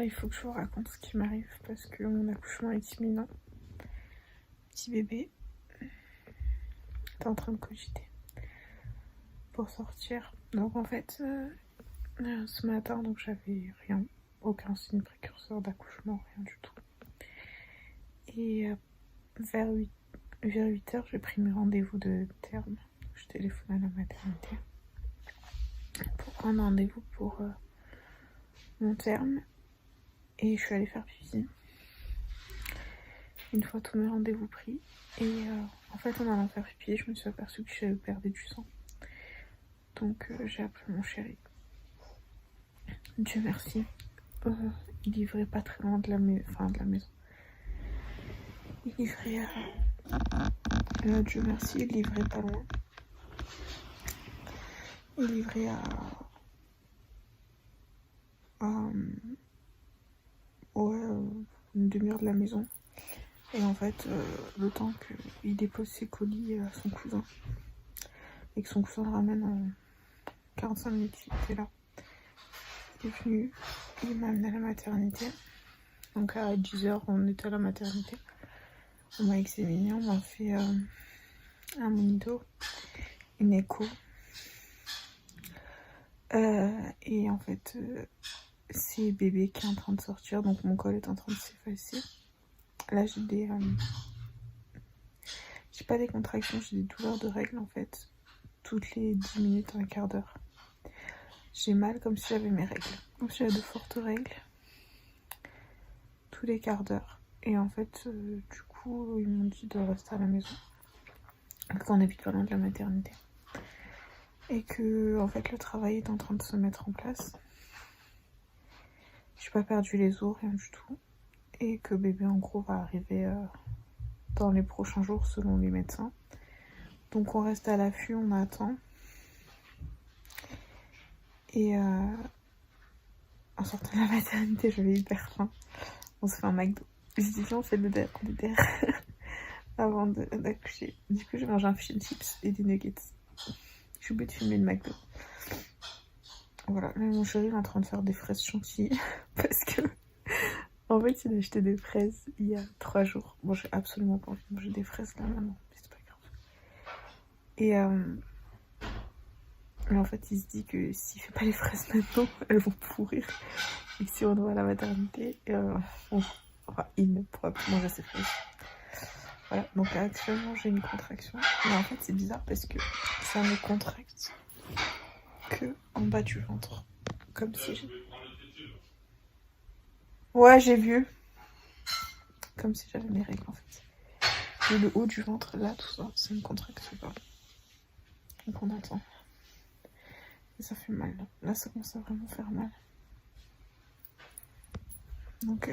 il faut que je vous raconte ce qui m'arrive parce que mon accouchement est imminent. Petit bébé est en train de cogiter pour sortir. Donc en fait, ce matin, donc j'avais rien, aucun signe précurseur d'accouchement, rien du tout. Et vers 8h, j'ai pris mes rendez-vous de terme. Je téléphone à la maternité pour prendre rendez-vous pour mon terme. Et je suis allée faire pipi. Une fois tous mes rendez-vous pris. Et en fait, en allant faire pipi, je me suis aperçue que j'avais perdu du sang. Donc j'ai appelé mon chéri. Dieu merci. Il livrait pas très loin de la maison. Il livrait à... Dieu merci, il livrait pas loin. Il livrait à une demi-heure de la maison. Et en fait, le temps qu'il dépose ses colis à son cousin et que son cousin le ramène en 45 minutes, il était là. Il est venu, il m'a amené à la maternité. Donc à 10h, on était à la maternité. On m'a examiné, on m'a fait un monito, une écho. Et en fait, c'est bébé qui est en train de sortir, donc mon col est en train de s'effacer. Là, j'ai pas des contractions, j'ai des douleurs de règles en fait. Toutes les 10 minutes, un quart d'heure. J'ai mal comme si j'avais mes règles. Comme si j'avais de fortes règles. Tous les quarts d'heure. Et en fait, du coup, ils m'ont dit de rester à la maison. Parce qu'on habite pas loin de la maternité. Et que, en fait, le travail est en train de se mettre en place. J'ai pas perdu les os, rien du tout. Et que bébé, en gros, va arriver dans les prochains jours, selon les médecins. Donc, on reste à l'affût, on attend. Et en sortant de la maternité, j'avais hyper faim. On se fait un McDo. J'ai dit, viens, on fait le der avant d'accoucher. Du coup, j'ai mangé un fish and chips et des nuggets. J'ai oublié de filmer le McDo. Voilà, là, mon chéri est en train de faire des fraises chantilly parce que, en fait, il a acheté des fraises il y a 3 jours. Bon, j'ai absolument pas envie de manger des fraises là maintenant, mais c'est pas grave. Et en fait, il se dit que s'il fait pas les fraises maintenant, elles vont pourrir. Et que si on va à la maternité, il ne pourra plus manger ses fraises. Voilà, donc là, actuellement, j'ai une contraction. Mais en fait, c'est bizarre parce que ça ne contracte que en bas du ventre. Comme si j'ai... Ouais, j'ai vu. Comme si j'avais mes règles, en fait. Et le haut du ventre, là, tout ça, ça ne contracte pas. Donc on attend. Et ça fait mal. Là, ça commence à vraiment faire mal. Donc,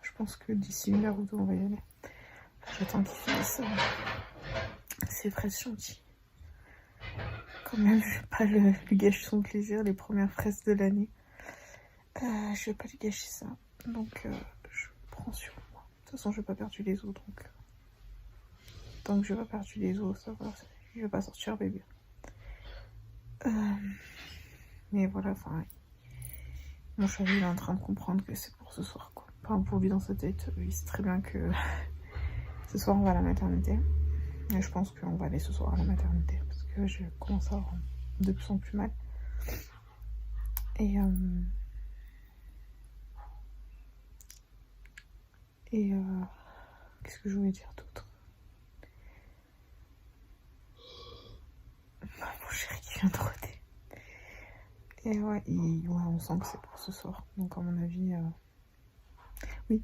je pense que d'ici 1 heure ou 2, on va y aller. J'attends qu'il finisse ses fraises chantilly. Quand même, je vais pas lui gâcher son plaisir, les premières fraises de l'année. Je vais pas lui gâcher ça. Donc, je prends sur moi. De toute façon, je vais pas perdre les os, donc... Tant que je vais pas perdre les os, ça va. Je vais pas sortir bébé. Mais voilà, enfin... Mon chéri, il est en train de comprendre que c'est pour ce soir, quoi. Enfin, pour lui, dans sa tête, il sait très bien que... Ce soir, on va à la maternité. Et je pense qu'on va aller ce soir à la maternité. Parce que je commence à avoir de plus en plus mal. Et qu'est-ce que je voulais dire d'autre? Mon chéri qui vient de rôder. Et ouais, on sent que c'est pour ce soir. Donc à mon avis... Oui.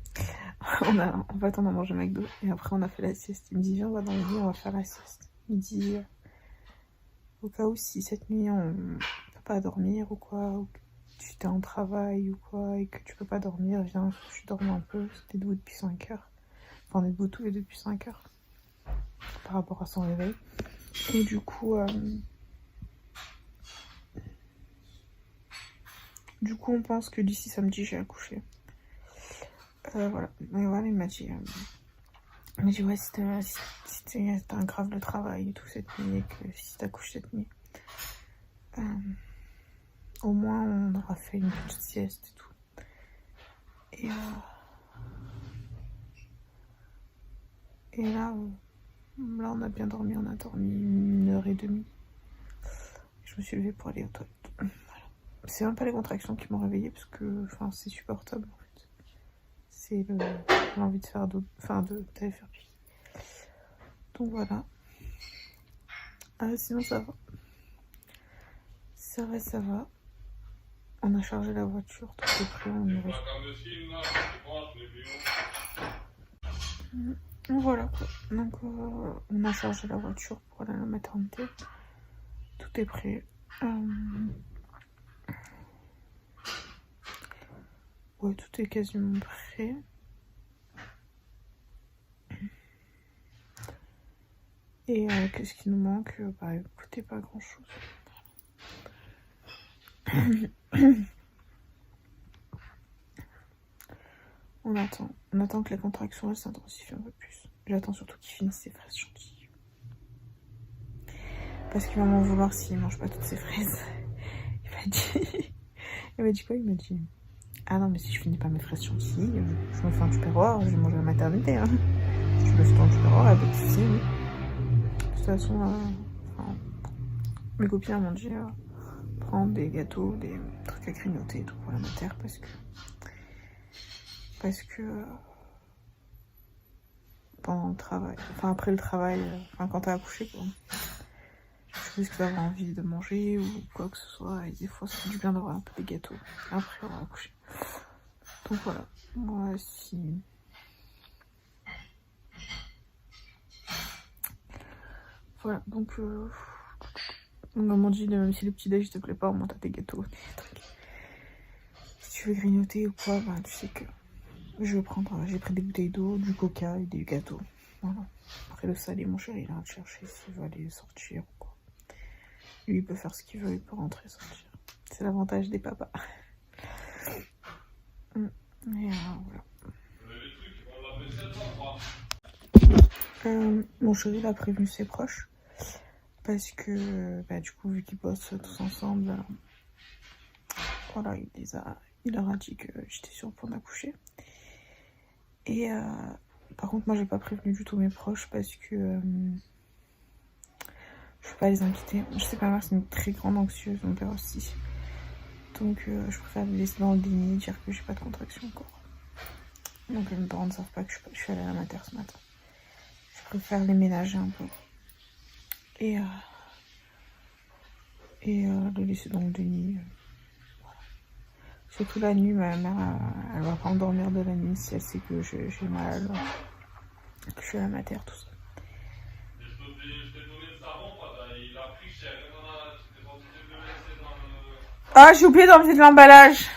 En fait, on a mangé McDo. Et après, on a fait la sieste. Il me dit, viens, on va dans le lit, on va faire la sieste. Il me dit... Au cas où, si cette nuit, on peut pas dormir ou quoi... Ou tu t'es en travail ou quoi et que tu peux pas dormir, viens, je dorme un peu, parce que t'es debout depuis 5 heures. Enfin, on est debout tous les deux depuis 5 heures par rapport à son réveil. Et du coup, on pense que d'ici samedi, j'ai accouché. Voilà. Mais voilà, il m'a dit ouais, si t'as grave le travail et tout cette nuit, et que si t'accouches cette nuit, au moins on aura fait une petite sieste et tout. Et, et là, là, on a bien dormi, on a dormi 1h30. Je me suis levée pour aller aux toilettes. Voilà. C'est même pas les contractions qui m'ont réveillée parce que c'est supportable en fait. C'est l'envie de faire d'autres. D'aller faire pipi. Donc voilà. Sinon ça va. Ça va. On a chargé la voiture, tout est prêt, on y reste. Voilà quoi. Donc on a chargé la voiture pour aller à la maternité. Tout est prêt. Ouais, tout est quasiment prêt. Et qu'est-ce qui nous manque? Bah écoutez, pas grand chose. On attend que les contractions elles s'intensifient un peu plus. J'attends surtout qu'il finisse ses fraises chantilly. Parce qu'il va m'en vouloir s'il mange pas toutes ses fraises. Il m'a dit quoi? Il m'a dit ah non mais si je finis pas mes fraises chantilly, je me fais un tupperware, je vais manger à la maternité. Hein. Je me fais un tupperware avec ici. De toute façon, mes copines m'ont dit prendre des gâteaux, des trucs à grignoter et tout pour la mater parce que pendant le travail, après le travail, quand t'as accouché quoi, je risque d'avoir envie de manger ou quoi que ce soit, et des fois ça fait du bien d'avoir un peu des gâteaux après avoir accouché. Donc voilà, moi si... Voilà, donc maman dit même si le petit déj te plaît pas, au moins t'as des gâteaux, des trucs. Si tu veux grignoter ou quoi, bah tu sais que j'ai pris des bouteilles d'eau, du coca et des gâteaux. Voilà. Après le salé, mon chéri, il ira te chercher s'il veut aller sortir ou quoi. Lui, il peut faire ce qu'il veut, il peut rentrer, sortir. C'est l'avantage des papas. Et voilà. Mon chéri, il a prévenu ses proches. Parce que, du coup, vu qu'ils bossent tous ensemble, voilà, il leur a dit que j'étais sur le point d'accoucher. Et par contre, moi, j'ai pas prévenu du tout mes proches parce que je peux pas les inquiéter. Je sais pas, moi, c'est une très grande anxieuse, mon père aussi. Donc, je préfère les laisser dans le déni, dire que j'ai pas de contraction encore. Donc, mes parents ne savent pas que je suis allée à la mater ce matin. Je préfère les ménager un peu. Et les laisser dans le déni. Voilà. Surtout la nuit, ma mère, elle va pas endormir de la nuit si elle sait que j'ai mal, que je suis à la mater, tout ça. Ah, j'ai oublié d'enlever de l'emballage.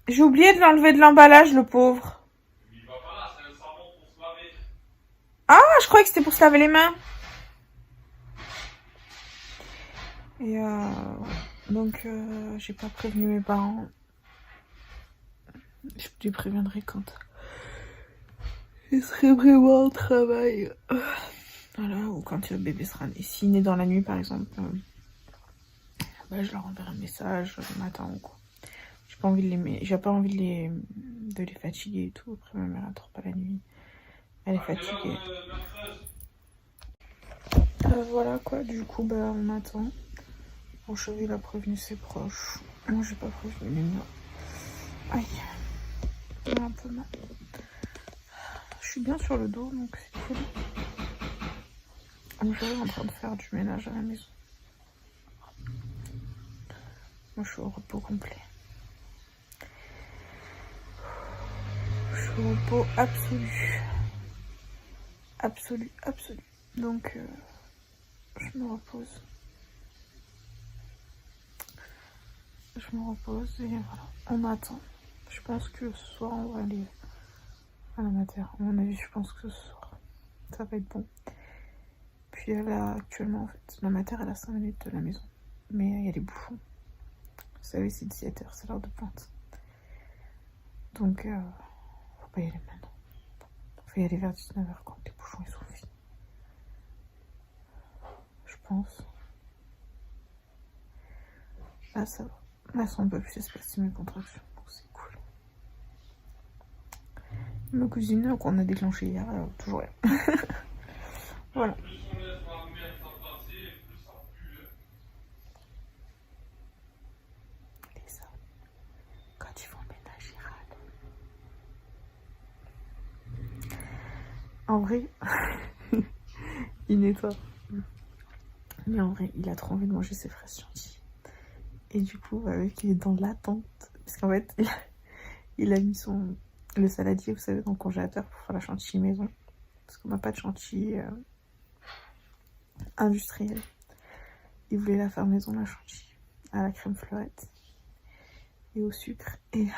J'ai oublié de l'enlever de l'emballage, le pauvre. Ah, je croyais que c'était pour se laver les mains. Et donc, j'ai pas prévenu mes parents. Je les préviendrai quand il serait vraiment au travail. Voilà, ou quand le bébé sera né. S'il naît dans la nuit, par exemple, je leur enverrai un message le matin ou quoi. J'ai pas envie de les fatiguer et tout. Après, ma mère elle dort pas la nuit. Elle est fatiguée. Voilà quoi, du coup, on attend. Mon chéri, il a prévenu ses proches. Moi, j'ai pas prévenu les miens. Aïe, j'ai un peu mal. Je suis bien sur le dos, donc c'est cool. Mon chéri est en train de faire du ménage à la maison. Moi, je suis au repos complet. Je suis au repos absolu. Absolu. Donc, je me repose. Je me repose et voilà. On attend. Je pense que ce soir, on va aller à la mater. À mon avis, je pense que ce soir, ça va être bon. Puis actuellement, en fait, la mater, elle a 5 minutes de la maison. Mais il y a des bouchons. Vous savez, c'est 17h, c'est l'heure de pointe. Donc, faut pas y aller maintenant. Faut y aller vers 19h quand les bouchons ils sont finis. Je pense. Là, ça va. Là, c'est un peu plus espacé mes contractions. Donc, c'est cool. Ma cousine qu'on a déclenché hier, toujours rien. Voilà. Et ça, quand ils font le ménage, ils râlent. En vrai, il nettoie. Mais en vrai, il a trop envie de manger ses fraises chantilly. Et du coup, vu qu'il est dans l'attente, parce qu'en fait, il a mis le saladier, vous savez, dans le congélateur pour faire la chantilly maison. Parce qu'on n'a pas de chantilly industrielle. Il voulait la faire maison, la chantilly, à la crème fleurette et au sucre. Et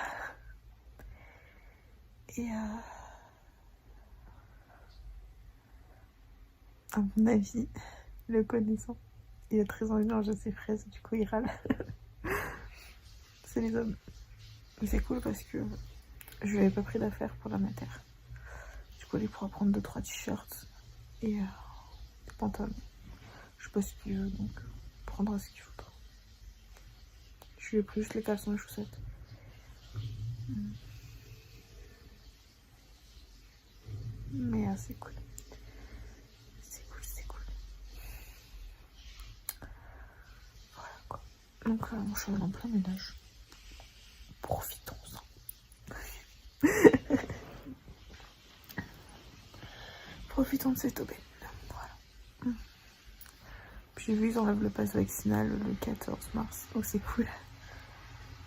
à mon avis, le connaissant, il a très envie de manger ses fraises, du coup il râle. C'est les hommes. Mais c'est cool parce que je lui avais pas pris d'affaires pour la mater. Du coup, il pourra prendre 2-3 t-shirts et des pantalons. Je sais pas ce qu'il veut, donc il prendra ce qu'il voudra. Je lui ai pris juste les caleçons et les chaussettes. Mais c'est cool. C'est cool. Voilà quoi. Donc je suis en plein ménage. Profitons-en. Profitons de cette aubaine. Voilà. Puis j'ai vu, ils enlèvent le pass vaccinal le 14 mars. Donc c'est cool.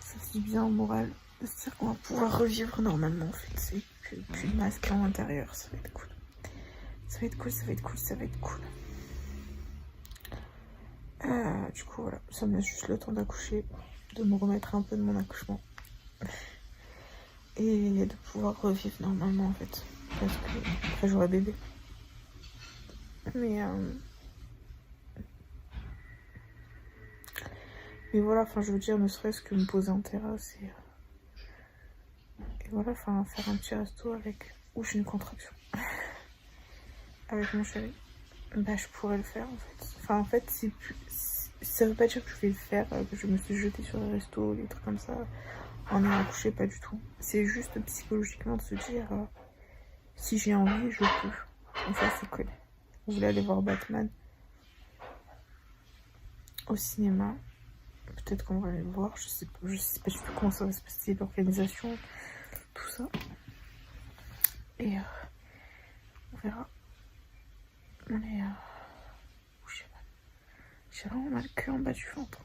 Ça fait du bien au moral de se dire qu'on va pouvoir revivre normalement en fait. C'est plus de masque à l'intérieur. Ça va être cool. Ça va être cool, ça va être cool, ça va être cool. Du coup voilà, ça me laisse juste le temps d'accoucher, de me remettre un peu de mon accouchement. Et de pouvoir revivre normalement en fait. Parce que après j'aurai bébé. Mais voilà, enfin je veux dire, ne serait-ce que me poser en terrasse et voilà, enfin faire un petit resto avec où j'ai une contraction avec mon chéri. Bah je pourrais le faire en fait. Enfin en fait ça veut pas dire que je vais le faire, que je me suis jetée sur les restos, des trucs comme ça, en ayant accouché, pas du tout. C'est juste psychologiquement de se dire si j'ai envie, je peux. Et ça c'est cool. Je voulais aller voir Batman au cinéma. Peut-être qu'on va aller le voir, je sais pas du tout comment ça va se passer, l'organisation, tout ça. Et on verra. Mais j'ai vraiment mal le cul en bas du ventre.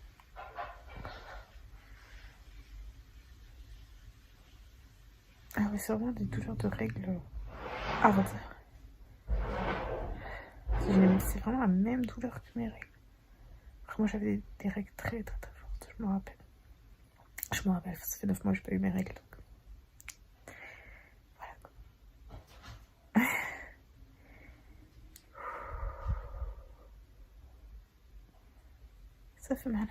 Ah ouais, c'est vraiment des douleurs de règles hard. C'est vraiment la même douleur que mes règles. Après, moi j'avais des règles très très très fortes, je me rappelle. Ça fait 9 mois que j'ai pas eu mes règles. Donc. Voilà quoi. Ça fait mal.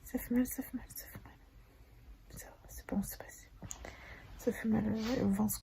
Ça fait mal. C'est bon, c'est passé. Ça fait mal au ventre.